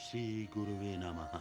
श्री गुरुवे नमः।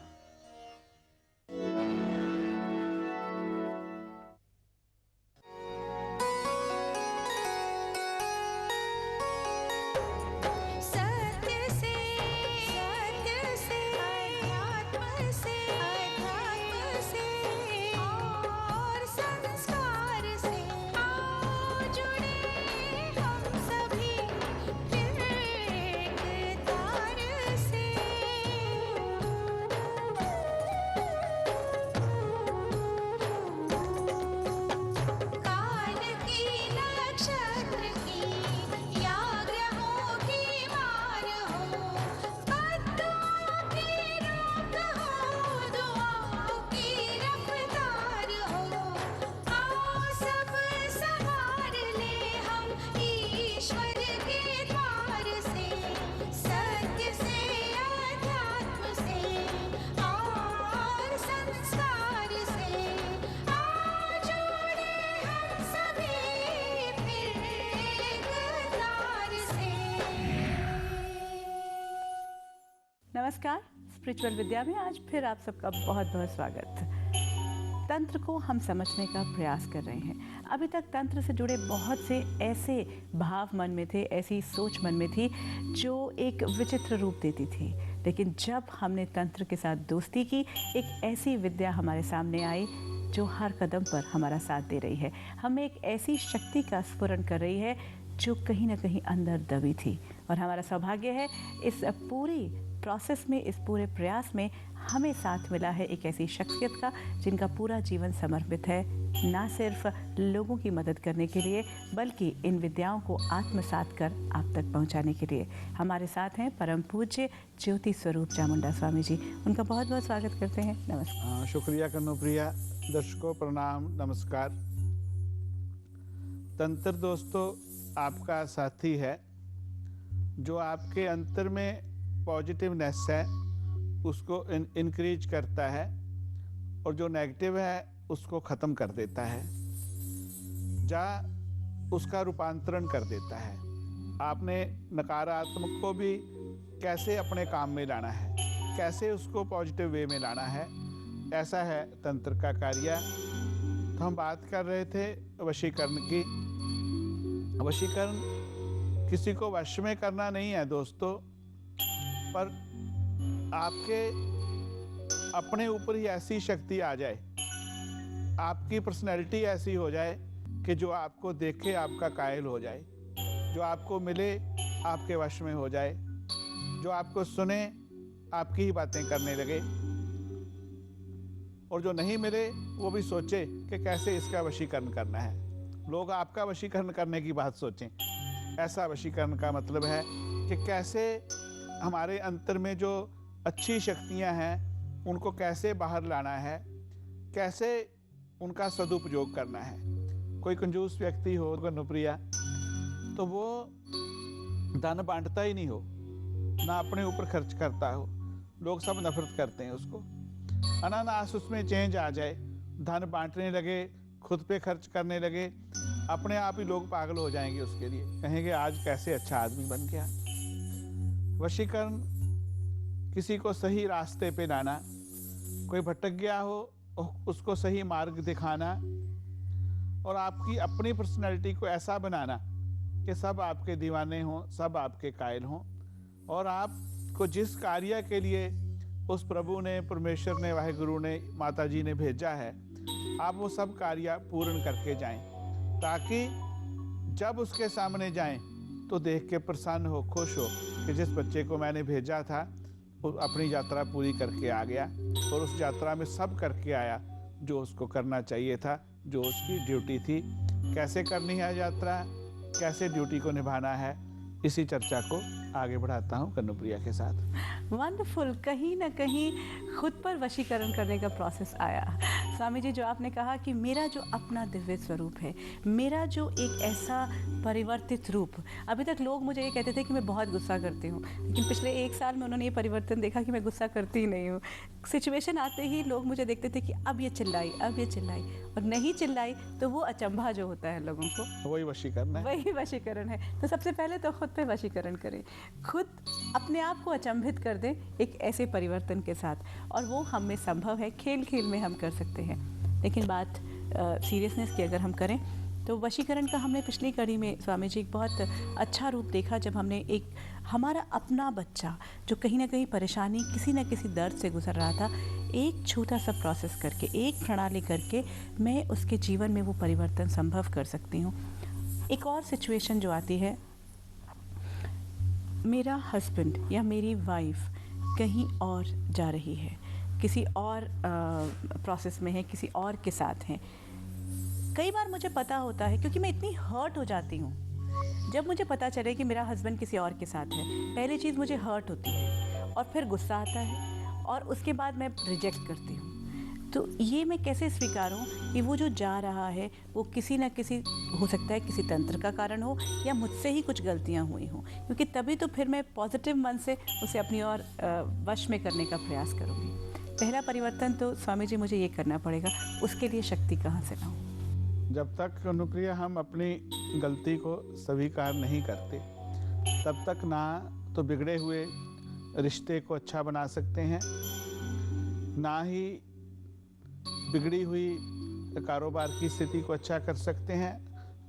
नमस्कार। स्पिरिचुअल विद्या में आज फिर आप सबका बहुत बहुत स्वागत। तंत्र को हम समझने का प्रयास कर रहे हैं। अभी तक तंत्र से जुड़े बहुत से ऐसे भाव मन में थे, ऐसी सोच मन में थी जो एक विचित्र रूप देती थी। लेकिन जब हमने तंत्र के साथ दोस्ती की, एक ऐसी विद्या हमारे सामने आई जो हर कदम पर हमारा साथ दे रही है। हमें एक ऐसी शक्ति का स्फुरण कर रही है जो कहीं ना कहीं अंदर दबी थी। और हमारा सौभाग्य है इस पूरी प्रोसेस में, इस पूरे प्रयास में हमें साथ मिला है एक ऐसी शख्सियत का जिनका पूरा जीवन समर्पित है ना सिर्फ लोगों की मदद करने के लिए, बल्कि इन विद्याओं को आत्मसात कर आप तक पहुंचाने के लिए। हमारे साथ हैं परम पूज्य ज्योति स्वरूप चामुंडा स्वामी जी। उनका बहुत बहुत स्वागत करते हैं। नमस्कार। शुक्रिया कन्नुप्रिया। दर्शकों प्रणाम, नमस्कार। तंत्र दोस्तों आपका साथी है जो आपके अंतर में पॉजिटिवनेस है उसको इनक्रीज करता है और जो नेगेटिव है उसको ख़त्म कर देता है, उसका रूपांतरण कर देता है। आपने नकारात्मक को भी कैसे अपने काम में लाना है, कैसे उसको पॉजिटिव वे में लाना है, ऐसा है तंत्र का कार्य। तो हम बात कर रहे थे वशीकरण की। वशीकरण किसी को वश में करना नहीं है दोस्तों, पर आपके अपने ऊपर ही ऐसी शक्ति आ जाए, आपकी पर्सनैलिटी ऐसी हो जाए कि जो आपको देखे आपका कायल हो जाए, जो आपको मिले आपके वश में हो जाए, जो आपको सुने आपकी ही बातें करने लगे, और जो नहीं मिले वो भी सोचे कि कैसे इसका वशीकरण करना है। लोग आपका वशीकरण करने की बात सोचें। ऐसा वशीकरण का मतलब है कि कैसे हमारे अंतर में जो अच्छी शक्तियां हैं उनको कैसे बाहर लाना है, कैसे उनका सदुपयोग करना है। कोई कंजूस व्यक्ति हो कन्नुप्रिया तो वो धन बांटता ही नहीं हो, ना अपने ऊपर खर्च करता हो, लोग सब नफरत करते हैं उसको। अनानास उसमें चेंज आ जाए, धन बांटने लगे, खुद पे खर्च करने लगे, अपने आप ही लोग पागल हो जाएंगे उसके लिए, कहेंगे आज कैसे अच्छा आदमी बन गया। वशीकरण किसी को सही रास्ते पे लाना, कोई भटक गया हो उसको सही मार्ग दिखाना, और आपकी अपनी पर्सनैलिटी को ऐसा बनाना कि सब आपके दीवाने हों, सब आपके कायल हों, और आपको जिस कार्य के लिए उस प्रभु ने, परमेश्वर ने, वाहिगुरु ने, माता जी ने भेजा है, आप वो सब कार्य पूर्ण करके जाएं, ताकि जब उसके सामने जाएं तो देख के प्रसन्न हो, खुश हो कि जिस बच्चे को मैंने भेजा था वो अपनी यात्रा पूरी करके आ गया, और उस यात्रा में सब करके आया जो उसको करना चाहिए था, जो उसकी ड्यूटी थी। कैसे करनी है यात्रा, कैसे ड्यूटी को निभाना है, इसी चर्चा को आगे बढ़ाता हूँ कन्नुप्रिया के साथ। वंडरफुल। कहीं ना कहीं खुद पर वशीकरण करने का प्रोसेस आया। स्वामी जी, जो आपने कहा कि मेरा जो अपना दिव्य स्वरूप है, मेरा जो एक ऐसा परिवर्तित रूप, अभी तक लोग मुझे ये कहते थे कि मैं बहुत गुस्सा करती हूँ, लेकिन पिछले 1 साल में उन्होंने ये परिवर्तन देखा कि मैं गुस्सा करती ही नहीं हूँ। सिचुएशन आते ही लोग मुझे देखते थे कि अब ये चिल्लाई, अब ये चिल्लाई, और नहीं चिल्लाई तो वो अचंभा जो होता है लोगों को, वही वशीकरण है। वही वशीकरण है। तो सबसे पहले तो खुद पे वशीकरण करें, खुद अपने आप को अचंभित कर दें एक ऐसे परिवर्तन के साथ, और वो हम में संभव है, खेल खेल में हम कर सकते हैं। लेकिन बात सीरियसनेस की अगर हम करें तो वशीकरण का हमने पिछली कड़ी में स्वामी जी एक बहुत अच्छा रूप देखा, जब हमने एक हमारा अपना बच्चा जो कहीं ना कहीं परेशानी, किसी न किसी दर्द से गुजर रहा था, एक छोटा सा प्रोसेस करके, एक प्रणाली करके मैं उसके जीवन में वो परिवर्तन संभव कर सकती हूँ। एक और सिचुएशन जो आती है, मेरा हस्बैंड या मेरी वाइफ कहीं और जा रही है, किसी और प्रोसेस में है, किसी और के साथ हैं। कई बार मुझे पता होता है, क्योंकि मैं इतनी हर्ट हो जाती हूँ जब मुझे पता चले कि मेरा हस्बैंड किसी और के साथ है। पहली चीज़ मुझे हर्ट होती है, और फिर गुस्सा आता है, और उसके बाद मैं रिजेक्ट करती हूँ। तो ये मैं कैसे स्वीकारूं कि वो जो जा रहा है वो किसी न किसी, हो सकता है किसी तंत्र का कारण हो, या मुझसे ही कुछ गलतियां हुई हों, क्योंकि तभी तो फिर मैं पॉजिटिव मन से उसे अपनी ओर वश में करने का प्रयास करूँगी। पहला परिवर्तन तो स्वामी जी मुझे ये करना पड़ेगा, उसके लिए शक्ति कहाँ से लाऊं? जब तक अनुप्रिया हम अपनी गलती को स्वीकार नहीं करते, तब तक ना तो बिगड़े हुए रिश्ते को अच्छा बना सकते हैं, ना ही बिगड़ी हुई कारोबार की स्थिति को अच्छा कर सकते हैं।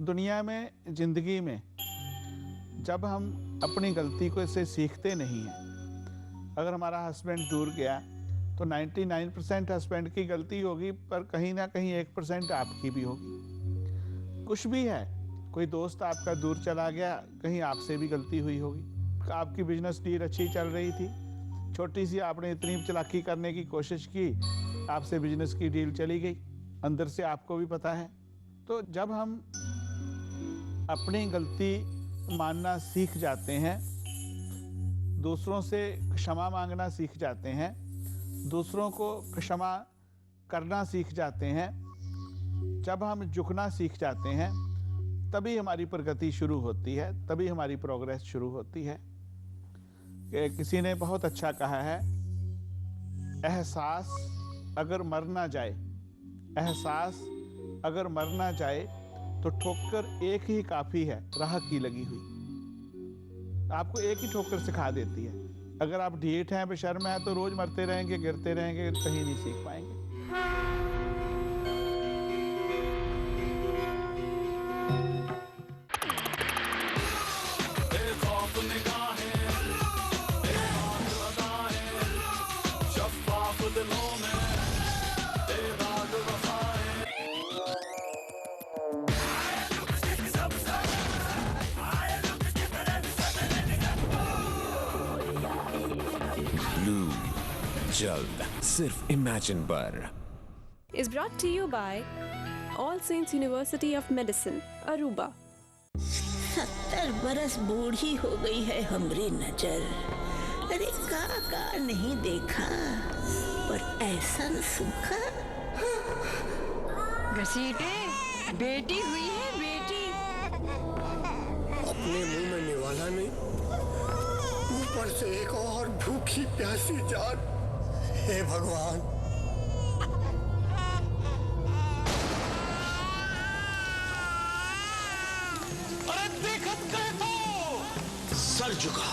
दुनिया में, ज़िंदगी में जब हम अपनी गलती को से सीखते नहीं हैं, अगर हमारा हस्बैंड दूर गया तो 99% हस्बैंड की गलती होगी, पर कहीं ना कहीं 1% आपकी भी होगी। कुछ भी है, कोई दोस्त आपका दूर चला गया, कहीं आपसे भी गलती हुई होगी। आपकी बिजनेस डील अच्छी चल रही थी, छोटी सी आपने इतनी चालाकी करने की कोशिश की, आपसे बिजनेस की डील चली गई, अंदर से आपको भी पता है। तो जब हम अपनी गलती मानना सीख जाते हैं, दूसरों से क्षमा मांगना सीख जाते हैं, दूसरों को क्षमा करना सीख जाते हैं, जब हम झुकना सीख जाते हैं, तभी हमारी प्रगति शुरू होती है, तभी हमारी प्रोग्रेस शुरू होती है। किसी ने बहुत अच्छा कहा है, एहसास अगर मर ना जाए, एहसास अगर मर ना जाए तो ठोकर एक ही काफ़ी है राह की लगी हुई। आपको एक ही ठोकर सिखा देती है। अगर आप ढीठ हैं, बेशर्म हैं, तो रोज़ मरते रहेंगे, गिरते रहेंगे, कहीं नहीं सीख पाएंगे। जल्द सिर्फ इमेजिन पर। is brought to you by All Saints University of Medicine, Aruba. 70 बरस बूढ़ी हो गई है हमारी नजर। अरे का नहीं देखा, पर ऐसा न सूखा। घसीटे, बेटी हुई है बेटी। अपने मुंह में निवाला नहीं, ऊपर से एक और भूखी प्यासी जान। हे भगवान, अरे देखत गए तो सर झुका,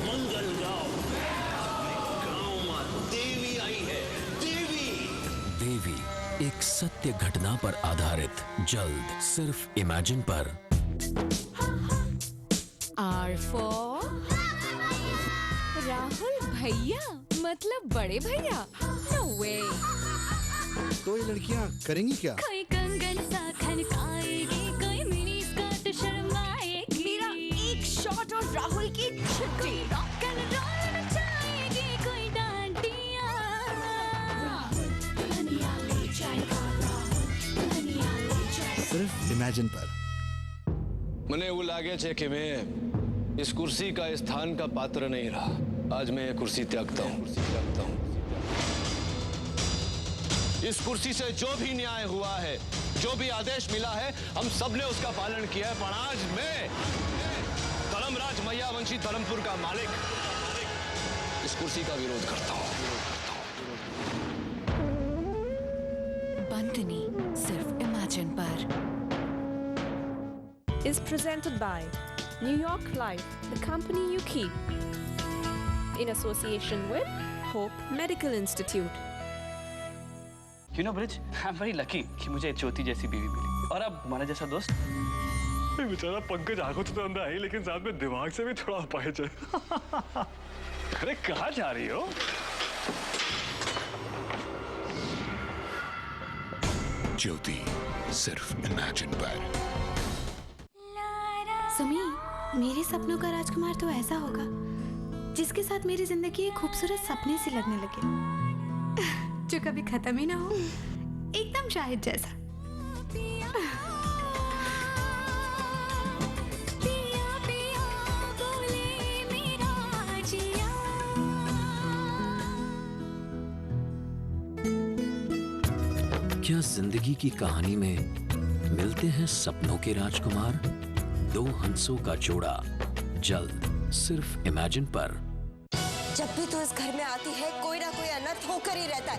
मंगल गाओ। गांव में देवी आई है, देवी। देवी एक सत्य घटना पर आधारित, जल्द सिर्फ इमेजिन पर। R for राहुल भैया, मतलब बड़े भैया। No way। तो ये लड़कियां करेंगी क्या? कोई कंगन सा खनकाएगी, कोई मिनी स्कर्ट शर्माएगी। मेरा एक शॉट और राहुल की छुट्टी। रॉक एंड रोल नचाएगी, कोई डांडिया। सिर्फ इमेजिन पर। મને એવું લાગે છે કે મેં इस कुर्सी का स्थान का पात्र नहीं रहा। आज मैं ये कुर्सी त्यागता हूँ। इस कुर्सी से जो भी न्याय हुआ है, जो भी आदेश मिला है, हम सबने उसका पालन किया है। पर आज मैं धर्मराज मैयावंशी धर्मपुर का मालिक इस कुर्सी का विरोध करता हूं। बंदनी सिर्फ इमेजिन पर is presented by New York Life, the company you keep, in association with Hope Medical Institute. You know, Bridge, I'm very lucky कि मुझे ज्योति जैसी बीवी मिली और अब हमारा जैसा दोस्त। बेचारा पंकज आंखों से तो अंधा है लेकिन साथ में दिमाग से भी थोड़ा अपाहिज है। अरे कहाँ जा रही हो? ज्योति सिर्फ इमेजिन पर। सुमी, मेरे सपनों का राजकुमार तो ऐसा होगा जिसके साथ मेरी जिंदगी एक खूबसूरत सपने से लगने लगे, जो कभी खत्म ही ना हो, एकदम शाहिद जैसा। क्या जिंदगी की कहानी में मिलते हैं सपनों के राजकुमार? दो हंसों का जोड़ा जल्द सिर्फ इमेजिन पर। जब भी तू इस घर में आती है कोई ना कोई अनर्थ होकर ही रहता है।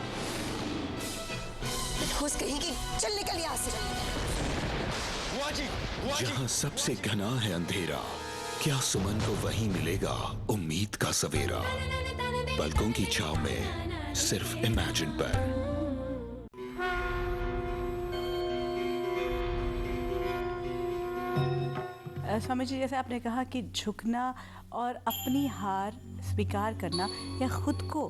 ठोस कहीं की चल निकल यहाँ से। जहाँ सबसे घना है अंधेरा, क्या सुमन को वहीं मिलेगा उम्मीद का सवेरा? पलकों की छाव में सिर्फ इमेजिन पर। स्वामी जी, जैसे आपने कहा कि झुकना और अपनी हार स्वीकार करना या खुद को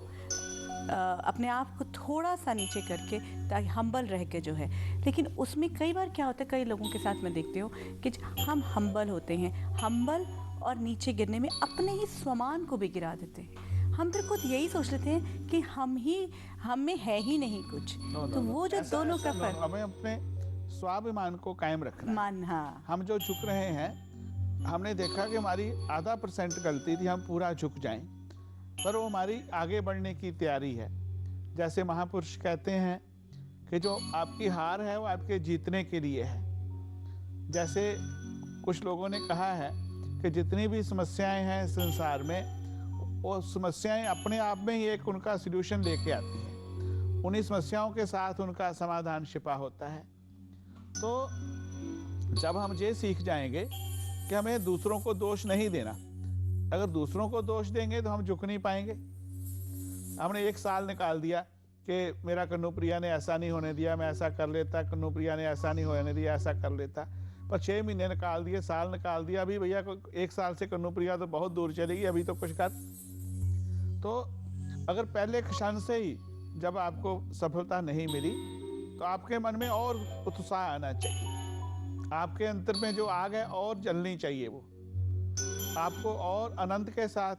अपने आप को थोड़ा सा नीचे करके ताकि हम्बल रह के जो है, लेकिन उसमें कई बार क्या होता है, कई लोगों के साथ मैं देखती हूँ कि हम हम्बल होते हैं, हम्बल और नीचे गिरने में अपने ही स्वमान को भी गिरा देते हैं। हम फिर खुद यही सोच लेते हैं कि हम में है ही नहीं कुछ। तो वो जो दोनों का फर्क, हमें अपने स्वाभिमान को कायम रखना। हाँ। हम जो झुक रहे हैं, हमने देखा कि हमारी आधा % गलती थी, हम पूरा झुक जाएं, पर वो हमारी आगे बढ़ने की तैयारी है। जैसे महापुरुष कहते हैं कि जो आपकी हार है वो आपके जीतने के लिए है। जैसे कुछ लोगों ने कहा है कि जितनी भी समस्याएं हैं संसार में, वो समस्याएं अपने आप में ही एक उनका सल्यूशन लेके आती हैं। उन्हीं समस्याओं के साथ उनका समाधान छिपा होता है। तो जब हम ये सीख जाएंगे कि हमें दूसरों को दोष नहीं देना, अगर दूसरों को दोष देंगे तो हम झुक नहीं पाएंगे। हमने 1 साल निकाल दिया कि मेरा कन्नूप्रिया ने ऐसा नहीं होने दिया, मैं ऐसा कर लेता, कन्नूप्रिया ने ऐसा नहीं होने दिया, ऐसा कर लेता। पर 6 महीने निकाल दिए, साल निकाल दिया, अभी भैया 1 साल से कन्नूप्रिया तो बहुत दूर चलेगी, अभी तो कुछ कर। तो अगर पहले क्षण से ही जब आपको सफलता नहीं मिली तो आपके मन में और उत्साह आना चाहिए, आपके अंतर में जो आग है और जलनी चाहिए। वो आपको और आनंद के साथ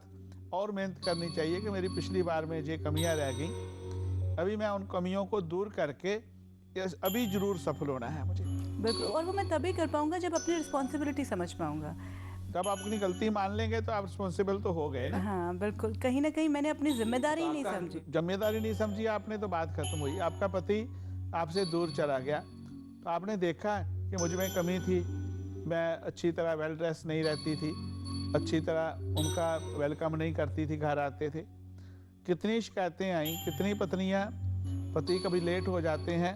और मेहनत करनी चाहिए कि मेरी पिछली बार में जो कमियां रह गई, अभी मैं उन कमियों को दूर करके अभी जरूर सफल होना है मुझे। बिल्कुल, और वो मैं तभी कर पाऊंगा जब अपनी रिस्पॉन्सिबिलिटी समझ पाऊंगा। जब आप अपनी गलती मान लेंगे तो आप रिस्पॉन्सिबल तो हो गए ना। हाँ बिल्कुल, कहीं ना कहीं मैंने अपनी जिम्मेदारी नहीं समझी। जिम्मेदारी नहीं समझी आपने तो बात खत्म हुई। आपका पति आपसे दूर चला गया तो आपने देखा कि मुझ में कमी थी, मैं अच्छी तरह वेल ड्रेस नहीं रहती थी, अच्छी तरह उनका वेलकम नहीं करती थी, घर आते थे। कितनी शिकायतें आई, कितनी पत्नियां पति कभी लेट हो जाते हैं,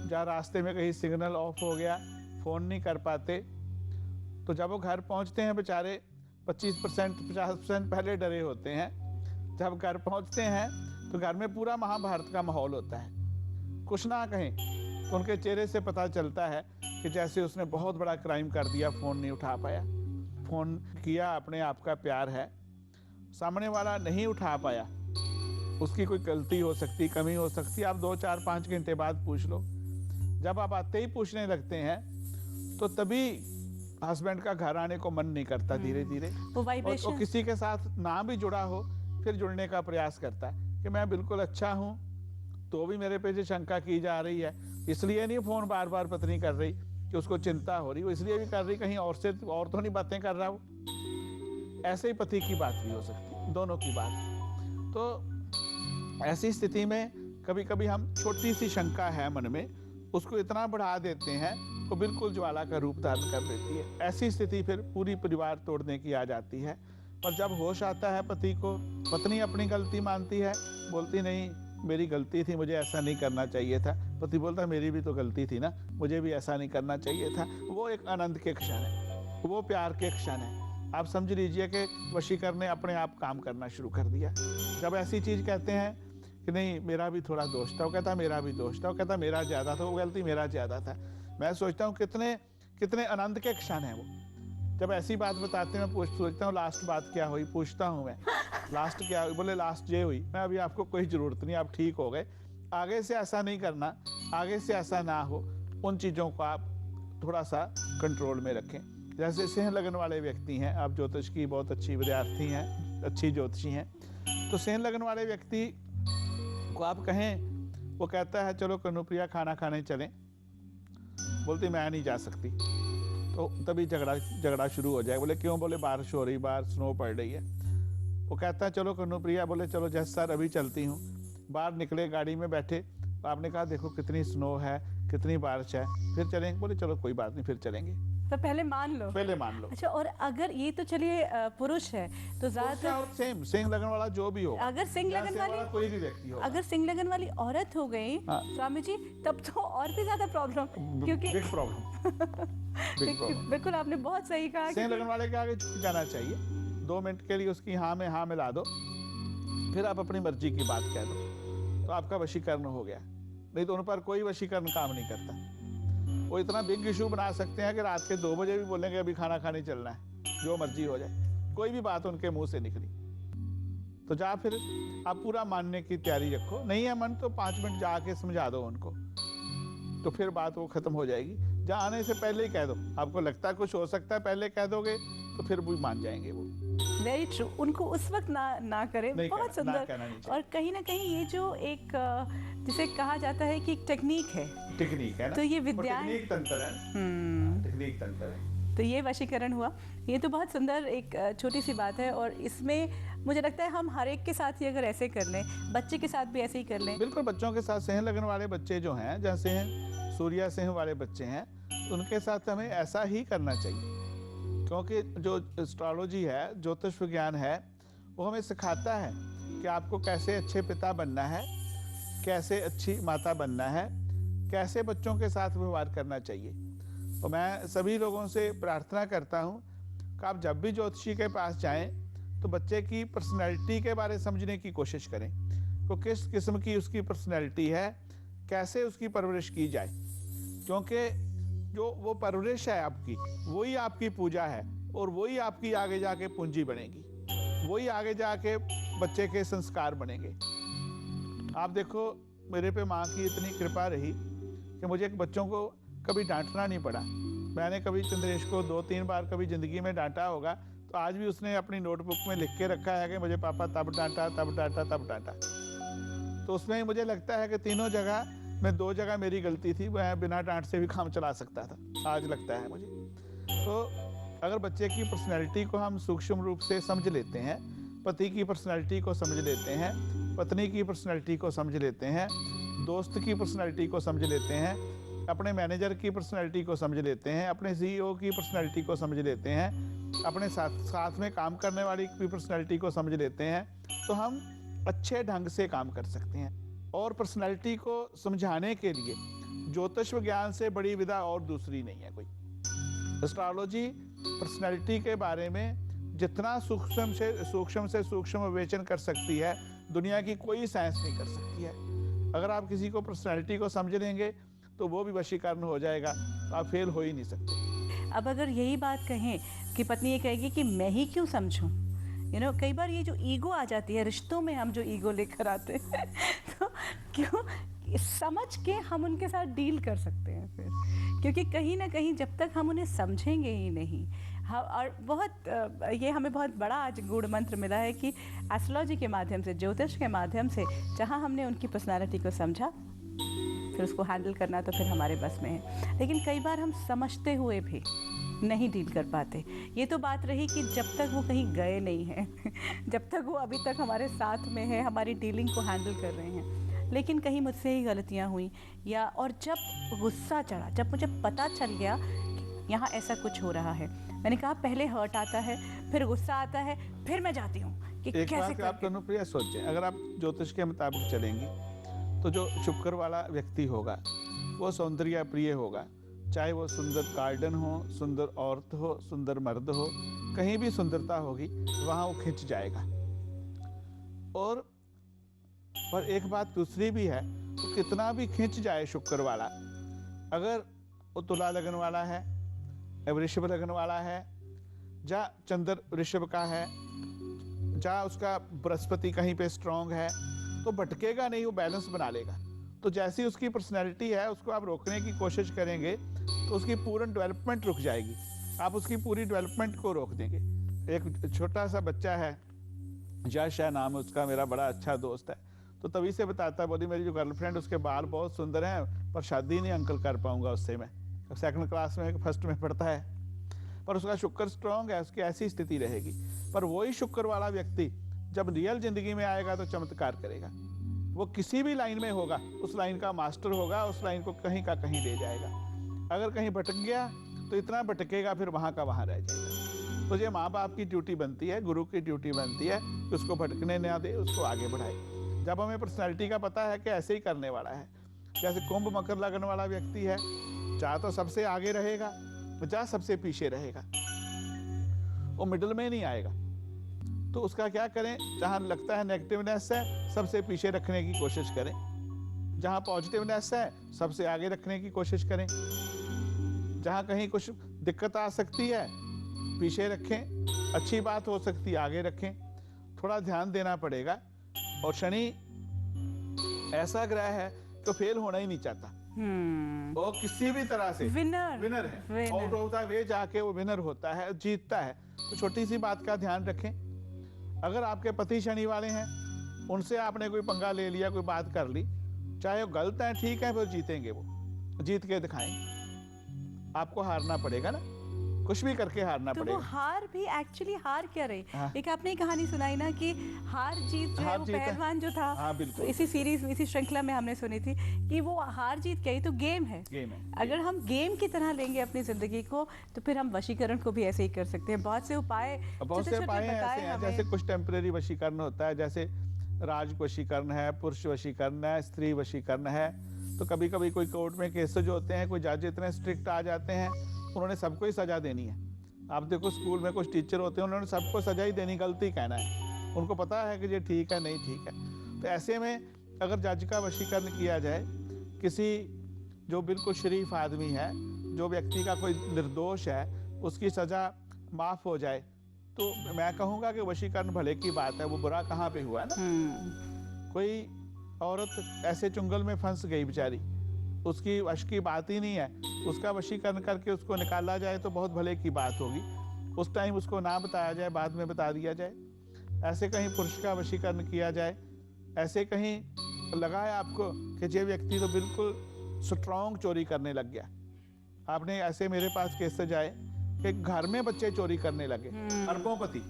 जहाँ रास्ते में कहीं सिग्नल ऑफ हो गया, फ़ोन नहीं कर पाते, तो जब वो घर पहुंचते हैं बेचारे 25% 50% पहले डरे होते हैं। जब घर पहुंचते हैं तो घर में पूरा महाभारत का माहौल होता है। कुछ ना कहें तो उनके चेहरे से पता चलता है कि जैसे उसने बहुत बड़ा क्राइम कर दिया, फ़ोन नहीं उठा पाया। फ़ोन किया, अपने आप का प्यार है, सामने वाला नहीं उठा पाया, उसकी कोई गलती हो सकती, कमी हो सकती, आप 2 4 5 घंटे बाद पूछ लो। जब आप आते ही पूछने लगते हैं तो तभी हस्बैंड का घर आने को मन नहीं करता, धीरे धीरे और किसी के साथ ना भी जुड़ा हो फिर जुड़ने का प्रयास करता है कि मैं बिल्कुल अच्छा हूँ तो भी मेरे पे जो शंका की जा रही है। इसलिए नहीं फ़ोन बार बार पत्नी कर रही कि उसको चिंता हो रही, वो इसलिए भी कर रही कहीं और से और तो नहीं बातें कर रहा वो। ऐसे ही पति की बात भी हो सकती है, दोनों की बात। तो ऐसी स्थिति में कभी कभी हम छोटी सी शंका है मन में, उसको इतना बढ़ा देते हैं वो बिल्कुल ज्वाला का रूप धारण कर लेती है। ऐसी स्थिति फिर पूरी परिवार तोड़ने की आ जाती है। और जब होश आता है पति को, पत्नी अपनी गलती मानती है, बोलती नहीं मेरी गलती थी, मुझे ऐसा नहीं करना चाहिए था। पति बोलता मेरी भी तो गलती थी ना, मुझे भी ऐसा नहीं करना चाहिए था। वो एक आनंद के क्षण है, वो प्यार के क्षण है। आप समझ लीजिए कि वशीकर ने अपने आप काम करना शुरू कर दिया। जब ऐसी चीज़ कहते हैं कि नहीं मेरा भी थोड़ा दोष था, वो कहता मेरा भी दोष था, वो कहता मेरा ज़्यादा था, वो गलती मेरा ज़्यादा था। मैं सोचता हूँ कितने कितने आनंद के क्षण हैं वो। जब ऐसी बात बताते हैं मैं सोचता हूँ लास्ट बात क्या हुई, पूछता हूँ मैं लास्ट क्या हुई, बोले लास्ट ये हुई, मैं अभी आपको कोई ज़रूरत नहीं, आप ठीक हो गए, आगे से ऐसा नहीं करना, आगे से ऐसा ना हो। उन चीज़ों को आप थोड़ा सा कंट्रोल में रखें। जैसे सिंह लगन वाले व्यक्ति हैं, आप ज्योतिष की बहुत अच्छी विद्यार्थी हैं, अच्छी ज्योतिषी हैं, तो सिंह लगन वाले व्यक्ति को आप कहें, वो कहता है चलो कनुप्रिया खाना खाने चलें, बोलती मैं नहीं जा सकती, तो तभी झगड़ा शुरू हो जाए। बोले क्यों, बोले बारिश हो रही, बाहर स्नो पड़ रही है। वो कहता है चलो कनुप्रिया, बोले चलो जस सर अभी चलती हूँ। बाहर निकले, गाड़ी में बैठे, आपने कहा देखो कितनी स्नो है, कितनी बारिश है, फिर चलेंगे, बोले चलो कोई बात नहीं फिर चलेंगे। तो पहले मान लो, पहले मान लो। अच्छा, और अगर ये तो चलिए पुरुष है तो ज्यादातर सेम सिंह लगन वाला जो भी हो, अगर सिंह लगन वाली कोई भी व्यक्ति हो, अगर सिंह लगन वाली औरत हो गई स्वामी जी, तब तो और भी ज्यादा प्रॉब्लम, क्योंकि बिग प्रॉब्लम। बिल्कुल आपने बहुत सही कहा। सिंह लगन वाले के आगे झुक जाना चाहिए, 2 मिनट के लिए उसकी हाँ में हाँ मिला दो, फिर आप अपनी मर्जी की बात कह दो, तो आपका वशीकरण हो गया। नहीं तो उन पर कोई वशीकरण काम नहीं करता। वो इतना बिग इशू बना सकते हैं कि रात के 2 बजे भी बोलेंगे अभी खाना खाने चलना है, जो मर्जी हो जाए, कोई भी बात उनके मुंह से निकली तो जा फिर आप पूरा मानने की तैयारी रखो। नहीं है मन तो 5 मिनट जाके समझा दो उनको, तो फिर बात वो खत्म हो जाएगी। जहाँ आने से पहले ही कह दो, आपको लगता है कुछ हो सकता है, पहले कह दोगे तो फिर भी मान जाएंगे वो। वेरी ट्रू, उनको उस वक्त ना करें, बहुत सुंदर। और कहीं ना कहीं ये जो एक जिसे कहा जाता है कि एक टेक्निक है ना? तो ये विद्या टेक्निक तंत्र है, टेक्निक तंत्र है। तो ये वशीकरण हुआ। ये तो बहुत सुंदर एक छोटी सी बात है, और इसमें मुझे लगता है हम हर एक के साथ ही अगर ऐसे कर लें, बच्चे के साथ भी ऐसे ही कर लें। बिल्कुल, बच्चों के साथ सिंह लगन वाले बच्चे जो हैं, जैसे सूर्या सिंह वाले बच्चे हैं, उनके साथ हमें ऐसा ही करना चाहिए। क्योंकि जो एस्ट्रोलॉजी है, ज्योतिष विज्ञान है, वो हमें सिखाता है कि आपको कैसे अच्छे पिता बनना है, कैसे अच्छी माता बनना है, कैसे बच्चों के साथ व्यवहार करना चाहिए। तो मैं सभी लोगों से प्रार्थना करता हूँ कि आप जब भी ज्योतिषी के पास जाएं तो बच्चे की पर्सनैलिटी के बारे में समझने की कोशिश करें, तो किस किस्म की उसकी पर्सनैलिटी है, कैसे उसकी परवरिश की जाए। क्योंकि जो वो परवरिश है आपकी, वही आपकी पूजा है, और वही आपकी आगे जाके पूंजी बनेगी, वही आगे जाके बच्चे के संस्कार बनेंगे। आप देखो, मेरे पे माँ की इतनी कृपा रही कि मुझे बच्चों को कभी डांटना नहीं पड़ा। मैंने कभी चंद्रेश को 2-3 बार कभी ज़िंदगी में डांटा होगा, तो आज भी उसने अपनी नोटबुक में लिख के रखा है कि मुझे पापा तब डांटा, तब डांटा, तब डांटा। तो उसमें ही मुझे लगता है कि तीनों जगह में 2 जगह मेरी गलती थी, वह बिना डांट से भी काम चला सकता था, आज लगता है मुझे। तो अगर बच्चे की पर्सनैलिटी को हम सूक्ष्म रूप से समझ लेते हैं, पति की पर्सनैलिटी को समझ लेते हैं, पत्नी की पर्सनैलिटी को समझ लेते हैं, दोस्त की पर्सनैलिटी को समझ लेते हैं, अपने मैनेजर की पर्सनैलिटी को समझ लेते हैं, अपने CEO की पर्सनैलिटी को समझ लेते हैं, अपने साथ में काम करने वाली की पर्सनैलिटी को समझ लेते हैं, तो हम अच्छे ढंग से काम कर सकते हैं। और पर्सनैलिटी को समझाने के लिए ज्योतिष विज्ञान से बड़ी विधा और दूसरी नहीं है कोई। एस्ट्रोलॉजी पर्सनैलिटी के बारे में जितना सूक्ष्म से सूक्ष्म विवेचन कर सकती है, दुनिया की कोई साइंस नहीं कर सकती है। अगर आप किसी को पर्सनैलिटी को समझ लेंगे तो वो भी वशीकरण हो जाएगा, तो आप फेल हो ही नहीं सकते। अब अगर यही बात कहें कि पत्नी ये कहेगी कि मैं ही क्यों समझूं, कई बार ये जो ईगो आ जाती है रिश्तों में, हम जो ईगो लेकर आते हैं तो क्यों समझ के हम उनके साथ डील कर सकते हैं फिर, क्योंकि कहीं ना कहीं जब तक हम उन्हें समझेंगे ही नहीं। और बहुत ये हमें बहुत बड़ा आज गूढ़ मंत्र मिला है कि एस्ट्रोलॉजी के माध्यम से, ज्योतिष के माध्यम से, जहाँ हमने उनकी पर्सनालिटी को समझा, फिर उसको हैंडल करना तो फिर हमारे बस में है। लेकिन कई बार हम समझते हुए भी नहीं डील कर पाते। ये तो बात रही कि जब तक वो कहीं गए नहीं हैं जब तक वो अभी तक हमारे साथ में है, हमारी डीलिंग को हैंडल कर रहे हैं। लेकिन कहीं मुझसे ही गलतियाँ हुई, या और जब गुस्सा चढ़ा, जब मुझे पता चल गया कि यहाँ ऐसा कुछ हो रहा है, मैंने कहा पहले हर्ट आता है, फिर गुस्सा आता है, फिर मैं जाती हूँ कि एक कैसे बात आप कनुप्रिया सोचें, अगर आप ज्योतिष के मुताबिक चलेंगी तो जो शुक्र वाला व्यक्ति होगा वो सौंदर्य प्रिय होगा, चाहे वो सुंदर गार्डन हो, सुंदर औरत हो, सुंदर मर्द हो, कहीं भी सुंदरता होगी वहाँ वो खिंच जाएगा। और पर एक बात दूसरी भी है, तो कितना भी खिंच जाए शुक्र वाला, अगर वो तुला लगन वाला है, वृषभ लगन वाला है, जा चंद्र वृषभ का है, जा उसका बृहस्पति कहीं पे स्ट्रांग है, तो भटकेगा नहीं, वो बैलेंस बना लेगा। तो जैसी उसकी पर्सनैलिटी है उसको आप रोकने की कोशिश करेंगे तो उसकी पूर्ण डेवलपमेंट रुक जाएगी, आप उसकी पूरी डेवलपमेंट को रोक देंगे। एक छोटा सा बच्चा है, यश है नाम उसका, मेरा बड़ा अच्छा दोस्त है, तो तभी से बताता है, बोली मेरी जो गर्लफ्रेंड उसके बाल बहुत सुंदर हैं पर शादी नहीं अंकल कर पाऊंगा उससे, मैं 2nd क्लास में 1st में पढ़ता है, पर उसका शुक्र स्ट्रांग है, उसकी ऐसी स्थिति रहेगी। पर वही शुक्र वाला व्यक्ति जब रियल जिंदगी में आएगा तो चमत्कार करेगा, वो किसी भी लाइन में होगा, उस लाइन का मास्टर होगा, उस लाइन को कहीं का कहीं ले जाएगा। अगर कहीं भटक गया तो इतना भटकेगा फिर वहाँ का वहाँ रह जाएगा। तो ये माँ बाप की ड्यूटी बनती है, गुरु की ड्यूटी बनती है कि उसको भटकने ना दे, उसको आगे बढ़ाए। जब हमें पर्सनैलिटी का पता है कि ऐसे ही करने वाला है, जैसे कुंभ मकर लगन वाला व्यक्ति है, चाहे तो सबसे आगे रहेगा, चाहे सबसे पीछे रहेगा, वो मिडिल में नहीं आएगा। तो उसका क्या करें, जहाँ लगता है नेगेटिवनेस है सबसे पीछे रखने की कोशिश करें, जहाँ पॉजिटिवनेस है सबसे आगे रखने की कोशिश करें, जहाँ कहीं कुछ दिक्कत आ सकती है पीछे रखें, अच्छी बात हो सकती है आगे रखें, थोड़ा ध्यान देना पड़ेगा। और शनि ऐसा ग्रह है तो फेल होना ही नहीं चाहता, वो किसी भी तरह से विनर है, आउट होता है वे जाके वो विनर होता है, जीतता है। तो छोटी सी बात का ध्यान रखें, अगर आपके पति शनि वाले हैं, उनसे आपने कोई पंगा ले लिया, कोई बात कर ली, चाहे वो गलत है ठीक है, फिर जीतेंगे, वो जीत के दिखाएंगे। आपको हारना पड़ेगा ना, कुछ भी करके हारना पड़ेगा। वो हार भी एक्चुअली हार क्या रही, एक आपने कहानी सुनाई ना कि हार जीत जो है वो पहलवान जो था, हाँ, बिल्कुल। इसी सीरीज इसी श्रृंखला में हमने सुनी थी कि वो हार जीत क्या ही तो गेम है। अगर हम गेम की तरह लेंगे अपनी जिंदगी को तो फिर हम वशीकरण को भी ऐसे ही कर सकते हैं। बहुत से उपाय ऐसे हैं, जैसे कुछ टेम्परेरी वशीकरण होता है, जैसे राज वशीकरण है, पुरुष वशीकरण है, स्त्री वशीकरण है। तो कभी कभी कोई कोर्ट में केस जो होते हैं, कोई जज इतने स्ट्रिक्ट आ जाते हैं, उन्होंने सबको ही सजा देनी है। आप देखो स्कूल में कुछ टीचर होते हैं, उन्होंने सबको सजा ही देनी, गलती कहना है, उनको पता है कि ये ठीक है नहीं ठीक है। तो ऐसे में अगर जज का वशीकरण किया जाए, किसी जो बिल्कुल शरीफ आदमी है, जो व्यक्ति का कोई निर्दोष है, उसकी सजा माफ हो जाए, तो मैं कहूँगा कि वशीकरण भले की बात है। वो बुरा कहाँ पे हुआ ना, कोई औरत ऐसे चुंगल में फंस गई बेचारी, उसकी वश की बात ही नहीं है, उसका वशीकरण करके उसको निकाला जाए तो बहुत भले की बात होगी। उस टाइम उसको ना बताया जाए, बाद में बता दिया जाए। ऐसे कहीं पुरुष का वशीकरण किया जाए, ऐसे कहीं लगा है आपको कि ये व्यक्ति तो बिल्कुल स्ट्रॉन्ग चोरी करने लग गया। आपने ऐसे मेरे पास केस से जाए कि घर में बच्चे चोरी करने लगे, अरबोंपति,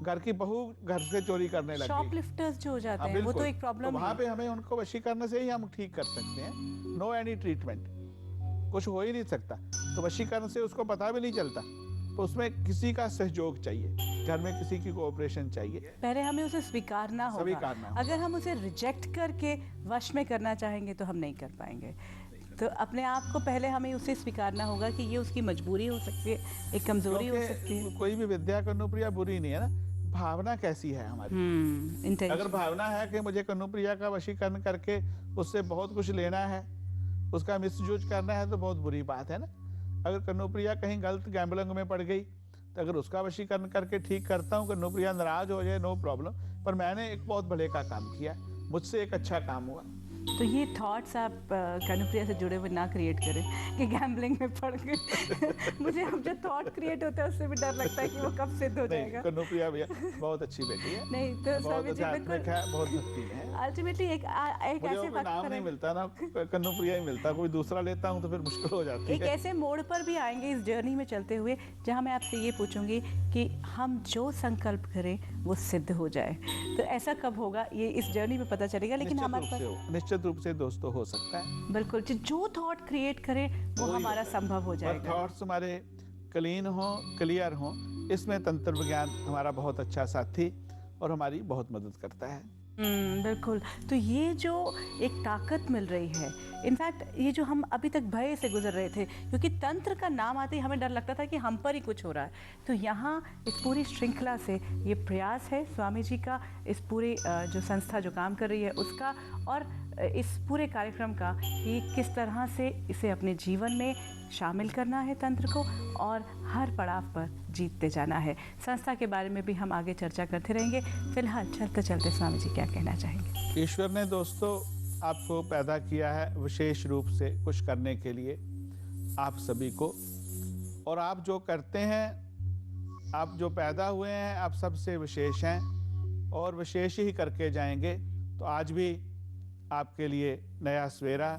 घर की बहू घर से चोरी करने लगी, शॉपलिफ्टर्स जो हो जाते हैं, वो तो एक प्रॉब्लम है। वहाँ पे हमें उनको वशीकरण से ही हम ठीक कर सकते हैं, नो एनी ट्रीटमेंट, कुछ हो ही नहीं सकता। तो वशीकरण से उसको पता भी नहीं चलता, तो उसमें किसी का सहयोग चाहिए, घर में किसी की कोऑपरेशन चाहिए। पहले हमें उसे स्वीकारना होगा। अगर हम उसे रिजेक्ट करके वश में करना चाहेंगे तो हम नहीं कर पाएंगे। तो अपने आप को पहले हमें उसे स्वीकारना होगा कि ये उसकी मजबूरी हो सकती है, एक कमजोरी हो सकती है। कोई भी विद्या कनुप्रिया बुरी नहीं है ना, भावना कैसी है हमारी। अगर भावना है कि मुझे कनुप्रिया का वशीकरण करके उससे बहुत कुछ लेना है, उसका मिसयूज करना है, तो बहुत बुरी बात है ना। अगर कनुप्रिया कहीं गलत गैम्बलिंग में पड़ गई, तो अगर उसका वशीकरण करके ठीक करता हूँ, कनुप्रिया नाराज हो जाए, नो प्रॉब्लम, पर मैंने एक बहुत भले का काम किया, मुझसे एक अच्छा काम हुआ। तो ये थॉट्स आप कनुप्रिया से जुड़े हुए ना क्रिएट करें कि गैम्बलिंग में पड़ गए। मुझे अब जो थॉट क्रिएट होता है उससे भी डर लगता है कि वो कब सिद्ध हो जाएगा। कनुप्रिया भैया बहुत अच्छी बेटी है, नहीं तो बहुत आध्यात्मिक है, बहुत भक्ति है। अल्टीमेटली एक ऐसे वक्त नाम नहीं मिलता ना, कनुप्रिया ही मिलता, कोई दूसरा लेता हूँ तो फिर मुश्किल हो जाती है। एक ऐसे मोड़ पर भी आएंगे इस जर्नी में चलते हुए जहाँ मैं आपसे ये पूछूंगी कि हम जो संकल्प करें वो सिद्ध हो जाए। तो ऐसा कब होगा, ये इस जर्नी में पता चलेगा, लेकिन हमारे पास निश्चित रूप से दोस्तों हो सकता है। बिल्कुल, जो थॉट क्रिएट करे वो हमारा संभव हो जाएगा। थॉट्स हमारे क्लीन हो, क्लियर हो, इसमें तंत्र विज्ञान हमारा बहुत अच्छा साथी और हमारी बहुत मदद करता है। बिल्कुल। तो ये जो एक ताकत मिल रही है, इनफैक्ट ये जो हम अभी तक भय से गुजर रहे थे, क्योंकि तंत्र का नाम आते ही हमें डर लगता था कि हम पर ही कुछ हो रहा है, तो यहाँ इस पूरी श्रृंखला से ये प्रयास है स्वामी जी का, इस पूरी जो संस्था जो काम कर रही है उसका, और इस पूरे कार्यक्रम का कि किस तरह से इसे अपने जीवन में शामिल करना है तंत्र को, और हर पड़ाव पर जीतते जाना है। संस्था के बारे में भी हम आगे चर्चा करते रहेंगे। फिलहाल चलते चलते स्वामी जी क्या कहना चाहेंगे? ईश्वर ने दोस्तों आपको पैदा किया है विशेष रूप से कुछ करने के लिए, आप सभी को, और आप जो करते हैं, आप जो पैदा हुए हैं, आप सबसे विशेष हैं और विशेष ही करके जाएंगे। तो आज भी आपके लिए नया सवेरा,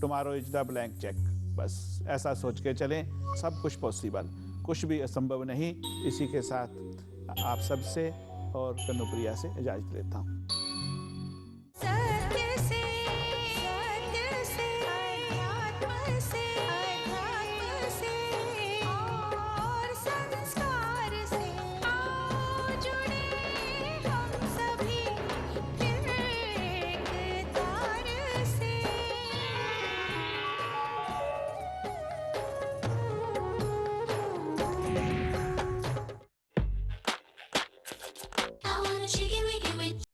tomorrow is the blank cheque, बस ऐसा सोच के चलें, सब कुछ पॉसिबल, कुछ भी असंभव नहीं। इसी के साथ आप सबसे और कन्नुप्रिया से इजाज़त लेता हूँ।